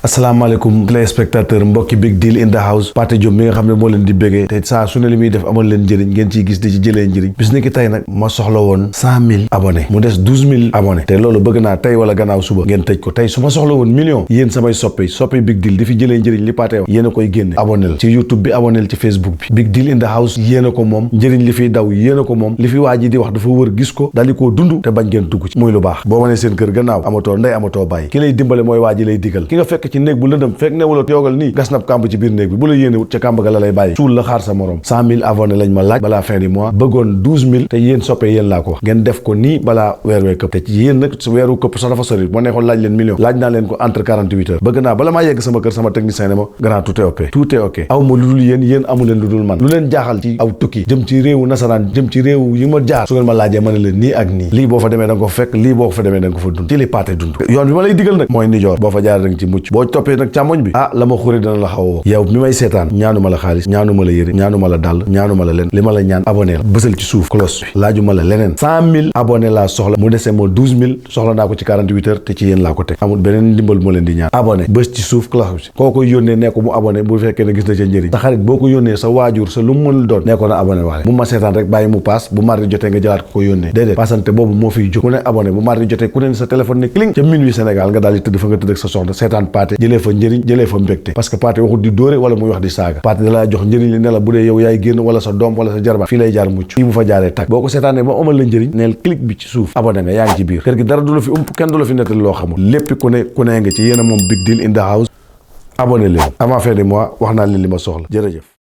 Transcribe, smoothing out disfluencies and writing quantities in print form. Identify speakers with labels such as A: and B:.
A: asalaamaaleykum téléspectateur mbokki big deal in the house Pathe Diop mi nga xam ne moo leen di béggee te saa su ne li muy def amal leen njëriñ ngeen ciy gis di ci jëlee njëriñ bis ni ki tey nag ma soxla woon 100 000 abonnés mu des 12 000 abonnés te loolu bëgg naa tey wala gannaaw suba ngeen tëj ko tey su ma soxla woon million yéen samay soppe big deal di fi jëlee njëriñ li Pathe wax yéen a koy génne abonnel ci YouTube bi abonnel ci Facebook bi big deal in the house yéen a ko moom njëriñ li fiy daw yéen a ko moom li fi waa ji di wax dafa wër gis ko daal di koo dund te bañ ngeen dugg ci muy lu baax boo ma ne seen kër gannaaw amatoo ndey amatoo bàyyi ki lay dimbale mooy waa ji lay digal ki nga fekk ci néeg bu lëndëm fekk newula toogal nii gas nab kàmb ci biir néeg bi bu la yéene wut ca kàmb ga la lay bàyyi suul la xaar sa morom 100 000 abonnés lañ ma laaj balaa fin du mois bëggoon 12 000 te yéen soppee yéen laa ko wax ngeen def ko nii balaa weer wee këpp te ci yéen nag su weeru këpp sax dafa sori moo neexoon laaj leen million laaj naa leen ko entre 48 heures bëgg naa bala maa yegg sama kër sama technicien ne ma grand tout est ok aw ma lu dul yéen amu leen lu dul man lu leen jaaxal ci aw tukki jëm ci réewu nasaraan jëm ci réew yi ma jaar su ngeen ma laajee ma ne leen nii ak nii lii boo fa demee da nga ko fekk lii boo fa demee da nga ko fa dund ci li Pathe dund yoon bi ma lay digal nag mooy ndijoor boo fa jaar da nga ci mucc boo toppee nag càmmoñ bi la ma xuri dana la xawoo yow mi may seetaan ñaanuma la xaalis ñaanuma la yëre ñaanuma la dàll ñaanuma la leen li ma la ñaan abonné la bësal ci suuf cloche bi laajuma la leneen 100 000 abonnés laa soxla mu desee moo 12 000 soxla naa ko ci 48 heures te ci yéen laa ko teg amul beneen ndimbal moo leen di ñaan abonné bës ci suuf cloche bi koo koy yónnee nee ko mu abonné bu fekkee ne gis na ca njëriñ sa xarit boo ko yónnee sa waajur sa lu mu mën doon nee ko na abonné waale bu ma seetaan rek bàyyi mu paas bu mardi jotee nga jëlaat ko yónnee déedéet passante boobu moo fiy jóg ku ne abonné bu mardi jotee ku ne sa téléphone ne cling ca minuit Sénégal nga daal di tëdd fa nga tëdd ak sa soxna seetaan Pathe jëlee fa njëriñ jëlee fa mbégte parce que Pathe waxut di dóore wala muy wax di saaga Pathe da laa jox njëriñ li ne la bu dee yow yaay génn wala sa doom wala sa jarbaat fii lay jaar mucc fii bu fa jaaree tàkk boo ko seetaanee ba amal la njëriñ neel clic bi ci suuf abonné nga yaa ngi ci biir kër gi dara du la fi kenn du la fi nettali loo xamul lépp ku ne nga ci yéen a moom big deal in the house abonné leen avant fin de mois wax naa leen li ma soxla jërëjëf